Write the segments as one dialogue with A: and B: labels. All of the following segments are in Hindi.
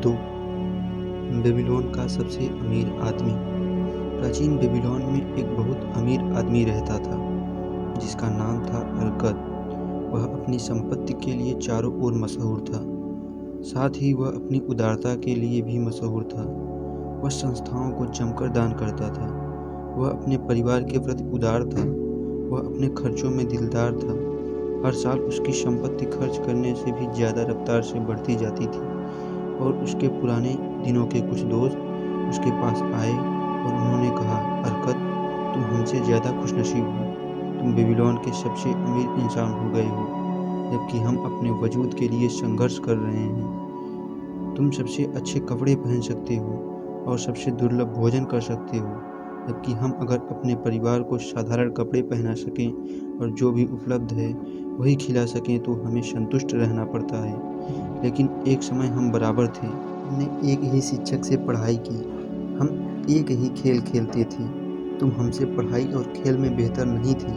A: 2। बेबीलोन का सबसे अमीर आदमी। प्राचीन बेबीलोन में एक बहुत अमीर आदमी रहता था जिसका नाम था अरकद। वह अपनी संपत्ति के लिए चारों ओर मशहूर था। साथ ही वह अपनी उदारता के लिए भी मशहूर था। वह संस्थाओं को जमकर दान करता था। वह अपने परिवार के प्रति उदार था। वह अपने खर्चों में दिलदार था। हर साल उसकी संपत्ति खर्च करने से भी ज़्यादा रफ्तार से बढ़ती जाती थी और उसके पुराने दिनों के कुछ दोस्त उसके पास आए और उन्होंने कहा, अरकद, तुम हमसे ज़्यादा खुशनसीब हो। तुम बेबीलोन के सबसे अमीर इंसान हो गए हो, जबकि हम अपने वजूद के लिए संघर्ष कर रहे हैं। तुम सबसे अच्छे कपड़े पहन सकते हो और सबसे दुर्लभ भोजन कर सकते हो, जबकि हम अगर अपने परिवार को साधारण कपड़े पहना सकें और जो भी उपलब्ध है वही खिला सकें तो हमें संतुष्ट रहना पड़ता है। लेकिन एक समय हम बराबर थे। हमने एक ही शिक्षक से पढ़ाई की। हम एक ही खेल खेलते थे। तुम हमसे पढ़ाई और खेल में बेहतर नहीं थे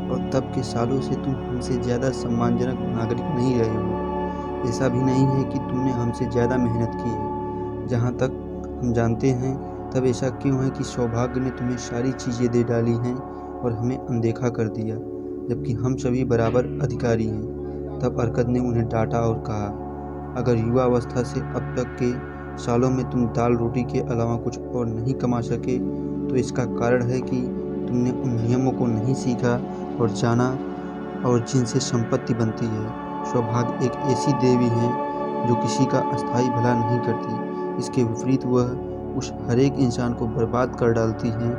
A: और तब के सालों से तुम हमसे ज़्यादा सम्मानजनक नागरिक नहीं रहे हो। ऐसा भी नहीं है कि तुमने हमसे ज़्यादा मेहनत की है। जहाँ तक हम जानते हैं, तब ऐसा क्यों है कि सौभाग्य ने तुम्हें सारी चीज़ें दे डाली हैं और हमें अनदेखा कर दिया, जबकि हम सभी बराबर अधिकारी हैं। तब अरकद ने उन्हें डांटा और कहा, अगर युवावस्था से अब तक के सालों में तुम दाल रोटी के अलावा कुछ और नहीं कमा सके तो इसका कारण है कि तुमने उन नियमों को नहीं सीखा और जाना और जिनसे संपत्ति बनती है। सौभाग्य एक ऐसी देवी है जो किसी का अस्थायी भला नहीं करती। इसके विपरीत वह उस हरेक इंसान को बर्बाद कर डालती है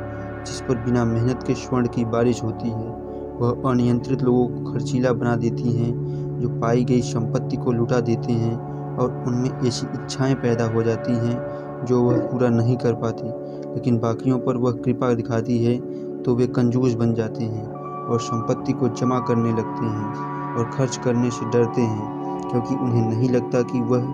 A: जिस पर बिना मेहनत के स्वर्ण की बारिश होती है। वह अनियंत्रित लोगों को खर्चीला बना देती हैं जो पाई गई संपत्ति को लुटा देते हैं और उनमें ऐसी इच्छाएं पैदा हो जाती हैं जो वह पूरा नहीं कर पाती। लेकिन बाकियों पर वह कृपा दिखाती है तो वे कंजूस बन जाते हैं और संपत्ति को जमा करने लगते हैं और खर्च करने से डरते हैं क्योंकि उन्हें नहीं लगता कि वह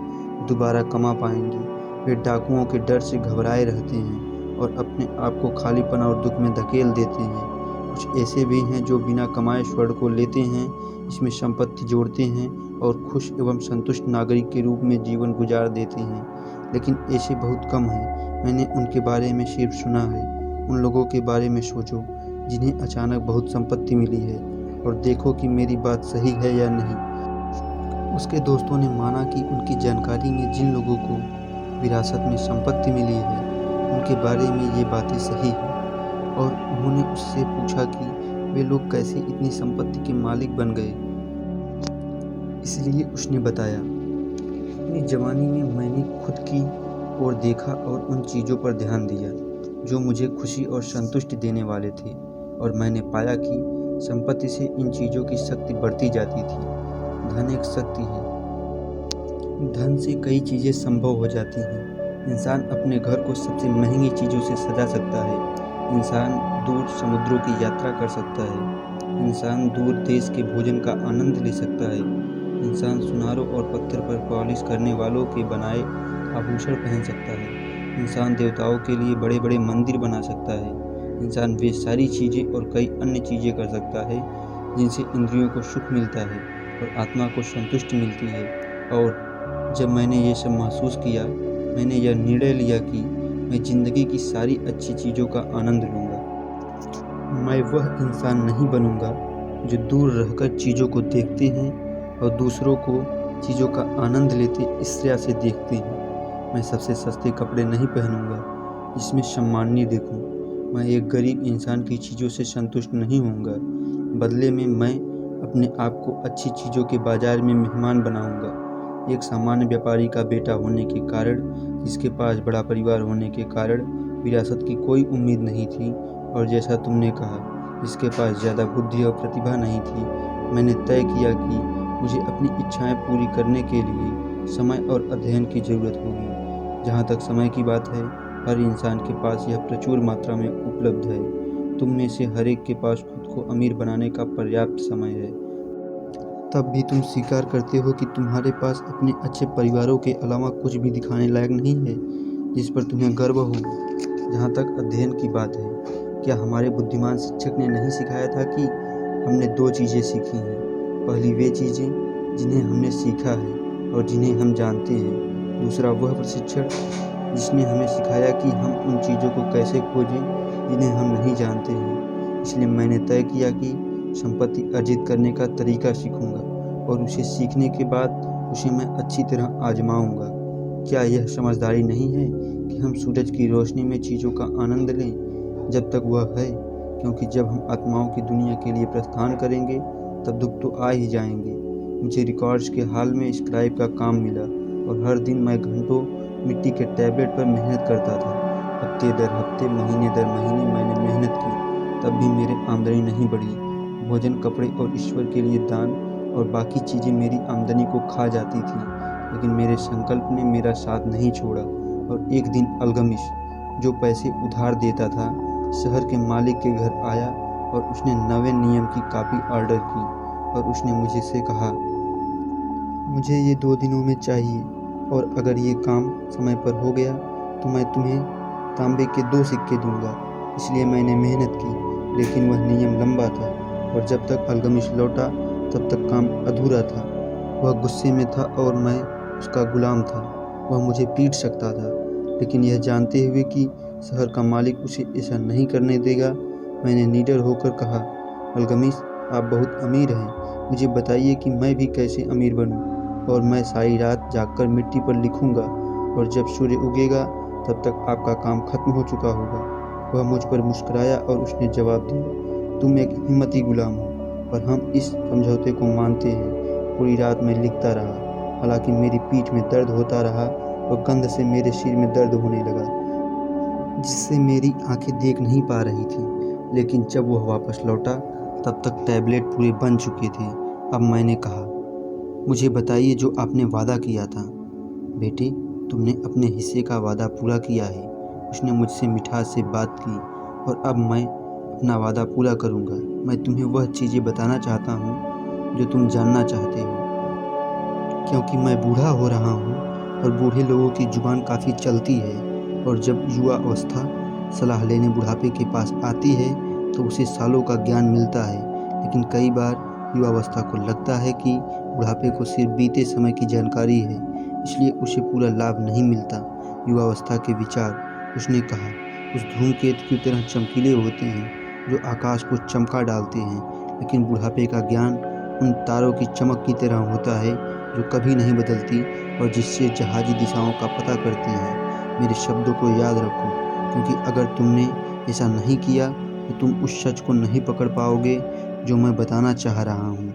A: दोबारा कमा पाएंगे। वे डाकुओं के डर से घबराए रहते हैं और अपने आप को खालीपन और दुख में धकेल देते हैं। कुछ ऐसे भी हैं जो बिना कमाए स्वर्ण को लेते हैं, इसमें संपत्ति जोड़ते हैं और खुश एवं संतुष्ट नागरिक के रूप में जीवन गुजार देते हैं। लेकिन ऐसे बहुत कम हैं। मैंने उनके बारे में सिर्फ सुना है। उन लोगों के बारे में सोचो जिन्हें अचानक बहुत संपत्ति मिली है और देखो कि मेरी बात सही है या नहीं। उसके दोस्तों ने माना कि उनकी जानकारी में जिन लोगों को विरासत में संपत्ति मिली है उनके बारे में ये बातें सही हैं और उन्होंने उससे पूछा कि वे लोग कैसे इतनी संपत्ति के मालिक बन गए। इसलिए उसने बताया, अपनी जवानी में मैंने खुद की ओर देखा और उन चीज़ों पर ध्यान दिया जो मुझे खुशी और संतुष्टि देने वाले थे और मैंने पाया कि संपत्ति से इन चीज़ों की शक्ति बढ़ती जाती थी। धन एक शक्ति है। धन से कई चीज़ें संभव हो जाती हैं। इंसान अपने घर को सबसे महंगी चीज़ों से सजा सकता है। इंसान दूर समुद्रों की यात्रा कर सकता है। इंसान दूर देश के भोजन का आनंद ले सकता है। इंसान सुनारों और पत्थर पर पॉलिश करने वालों के बनाए आभूषण पहन सकता है। इंसान देवताओं के लिए बड़े बड़े मंदिर बना सकता है। इंसान वे सारी चीज़ें और कई अन्य चीज़ें कर सकता है जिनसे इंद्रियों को सुख मिलता है और आत्मा को संतुष्टि मिलती है। और जब मैंने ये सब महसूस किया, मैंने यह निर्णय लिया कि मैं ज़िंदगी की सारी अच्छी चीज़ों का आनंद लूँगा। मैं वह इंसान नहीं बनूँगा जो दूर रहकर चीज़ों को देखते हैं और दूसरों को चीज़ों का आनंद लेते ईर्ष्या से देखते हैं। मैं सबसे सस्ते कपड़े नहीं पहनूँगा जिसमें सम्माननीय दिखूँ। मैं एक गरीब इंसान की चीज़ों से संतुष्ट नहीं होऊंगा। बदले में मैं अपने आप को अच्छी चीज़ों के बाज़ार में मेहमान बनाऊँगा। एक सामान्य व्यापारी का बेटा होने के कारण, जिसके पास बड़ा परिवार होने के कारण विरासत की कोई उम्मीद नहीं थी और जैसा तुमने कहा, जिसके पास ज़्यादा बुद्धि और प्रतिभा नहीं थी, मैंने तय किया कि मुझे अपनी इच्छाएं पूरी करने के लिए समय और अध्ययन की ज़रूरत होगी। जहाँ तक समय की बात है, हर इंसान के पास यह प्रचुर मात्रा में उपलब्ध है। तुम में से हर एक के पास खुद को अमीर बनाने का पर्याप्त समय है। तब भी तुम स्वीकार करते हो कि तुम्हारे पास अपने अच्छे परिवारों के अलावा कुछ भी दिखाने लायक नहीं है जिस पर तुम्हें गर्व हो। जहाँ तक अध्ययन की बात है, क्या हमारे बुद्धिमान शिक्षक ने नहीं सिखाया था कि हमने दो चीज़ें सीखी हैं। पहली वे चीज़ें जिन्हें हमने सीखा है और जिन्हें हम जानते हैं, दूसरा वह प्रशिक्षण जिसने हमें सिखाया कि हम उन चीज़ों को कैसे खोजें जिन्हें हम नहीं जानते हैं। इसलिए मैंने तय किया कि संपत्ति अर्जित करने का तरीका सीखूंगा और उसे सीखने के बाद उसे मैं अच्छी तरह आजमाऊंगा। क्या यह समझदारी नहीं है कि हम सूरज की रोशनी में चीज़ों का आनंद लें जब तक वह है, क्योंकि जब हम आत्माओं की दुनिया के लिए प्रस्थान करेंगे तब दुख तो आ ही जाएंगे। मुझे रिकॉर्ड्स के हाल में स्क्राइब का काम मिला और हर दिन मैं घंटों मिट्टी के टैबलेट पर मेहनत करता था। हफ्ते दर हफ्ते, महीने दर महीने मैंने मेहनत की, तब भी मेरी आमदनी नहीं बढ़ी। भोजन, कपड़े और ईश्वर के लिए दान और बाकी चीज़ें मेरी आमदनी को खा जाती थी, लेकिन मेरे संकल्प ने मेरा साथ नहीं छोड़ा। और एक दिन अल्गमिश, जो पैसे उधार देता था, शहर के मालिक के घर आया और उसने नवे नियम की कॉपी ऑर्डर की और उसने मुझसे कहा, मुझे ये 2 दिनों में चाहिए और अगर ये काम समय पर हो गया तो मैं तुम्हें तांबे के 2 सिक्के दूंगा। इसलिए मैंने मेहनत की, लेकिन वह नियम लंबा था और जब तक अल्गमिश लौटा तब तक काम अधूरा था। वह गुस्से में था और मैं उसका गुलाम था। वह मुझे पीट सकता था, लेकिन यह जानते हुए कि शहर का मालिक उसे ऐसा नहीं करने देगा, मैंने निडर होकर कहा, अल्गमिश, आप बहुत अमीर हैं, मुझे बताइए कि मैं भी कैसे अमीर बनूं, और मैं सारी रात जागकर मिट्टी पर लिखूंगा और जब सूर्य उगेगा तब तक आपका काम खत्म हो चुका होगा। वह मुझ पर मुस्कुराया और उसने जवाब दिया, तुम एक हिम्मती गुलाम हो और हम इस समझौते को मानते हैं। पूरी रात मैं लिखता रहा, हालांकि मेरी पीठ में दर्द होता रहा और गंध से मेरे सिर में दर्द होने लगा, जिससे मेरी आंखें देख नहीं पा रही थीं। लेकिन जब वह वापस लौटा तब तक टैबलेट पूरे बन चुके थे। अब मैंने कहा, मुझे बताइए जो आपने वादा किया था। बेटे, तुमने अपने हिस्से का वादा पूरा किया है। उसने मुझसे मिठास से बात की और अब मैं अपना वादा पूरा करूंगा। मैं तुम्हें वह चीज़ें बताना चाहता हूँ जो तुम जानना चाहते हो, क्योंकि मैं बूढ़ा हो रहा हूँ और बूढ़े लोगों की जुबान काफ़ी चलती है, और जब युवा अवस्था सलाह लेने बुढ़ापे के पास आती है तो उसे सालों का ज्ञान मिलता है। लेकिन कई बार युवावस्था को लगता है कि बुढ़ापे को सिर्फ बीते समय की जानकारी है, इसलिए उसे पूरा लाभ नहीं मिलता। युवावस्था के विचार, उसने कहा, उस धूमकेतु की तरह चमकीले होते हैं जो आकाश को चमका डालते हैं, लेकिन बुढ़ापे का ज्ञान उन तारों की चमक की तरह होता है जो कभी नहीं बदलती और जिससे जहाजी दिशाओं का पता करते हैं। मेरे शब्दों को याद रखो, क्योंकि अगर तुमने ऐसा नहीं किया तो तुम उस सच को नहीं पकड़ पाओगे जो मैं बताना चाह रहा हूँ,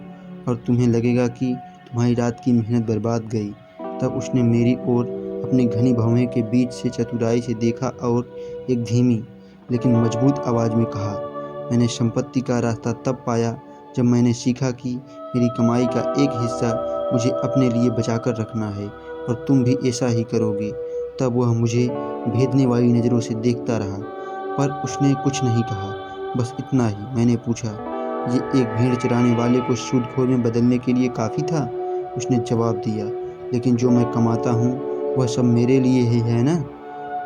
A: और तुम्हें लगेगा कि तुम्हारी रात की मेहनत बर्बाद गई। तब उसने मेरी ओर अपनी घनी भौहें के बीच से चतुराई से देखा और एक धीमी लेकिन मजबूत आवाज़ में कहा, मैंने संपत्ति का रास्ता तब पाया जब मैंने सीखा कि मेरी कमाई का एक हिस्सा मुझे अपने लिए बचाकर रखना है, और तुम भी ऐसा ही करोगे। तब वह मुझे भेदने वाली नज़रों से देखता रहा, पर उसने कुछ नहीं कहा, बस इतना ही। मैंने पूछा, ये एक भेड़ चराने वाले को सूदखोर में बदलने के लिए काफ़ी था? उसने जवाब दिया, लेकिन जो मैं कमाता हूँ वह सब मेरे लिए ही है ना?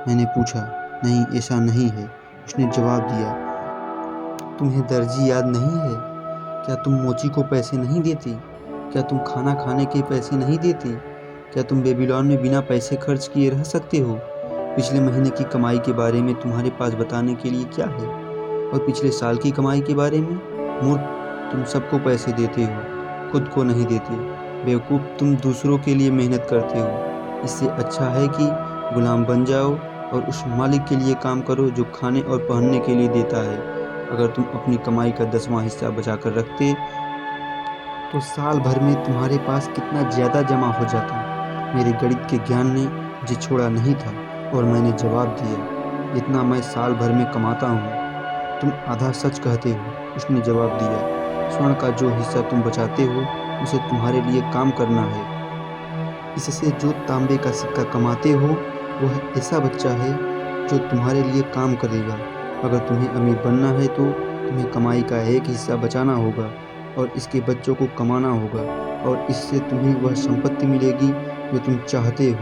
A: मैंने पूछा, नहीं, ऐसा नहीं है। उसने जवाब दिया, तुम्हें दर्जी याद नहीं है? क्या तुम मोची को पैसे नहीं देते? क्या तुम खाना खाने के पैसे नहीं देते? क्या तुम बेबीलोन में बिना पैसे खर्च किए रह सकते हो? पिछले महीने की कमाई के बारे में तुम्हारे पास बताने के लिए क्या है? और पिछले साल की कमाई के बारे में? मूर्ख, तुम सबको पैसे देते हो, खुद को नहीं देते। बेवकूफ़, तुम दूसरों के लिए मेहनत करते हो। इससे अच्छा है कि गुलाम बन जाओ और उस मालिक के लिए काम करो जो खाने और पहनने के लिए देता है। अगर तुम अपनी कमाई का 10वां हिस्सा बचा कर रखते तो साल भर में तुम्हारे पास कितना ज़्यादा जमा हो जाता। मेरे गणित के ज्ञान ने मुझे छोड़ा नहीं था और मैंने जवाब दिया, जितना मैं साल भर में कमाता हूँ। तुम आधा सच कहते हो, उसने जवाब दिया। स्वर्ण का जो हिस्सा तुम बचाते हो उसे तुम्हारे लिए काम करना है। इससे जो तांबे का सिक्का कमाते हो वह ऐसा बच्चा है जो तुम्हारे लिए काम करेगा। अगर तुम्हें अमीर बनना है तो तुम्हें कमाई का एक हिस्सा बचाना होगा और इसके बच्चों को कमाना होगा, और इससे तुम्हें वह संपत्ति मिलेगी जो तुम चाहते हो।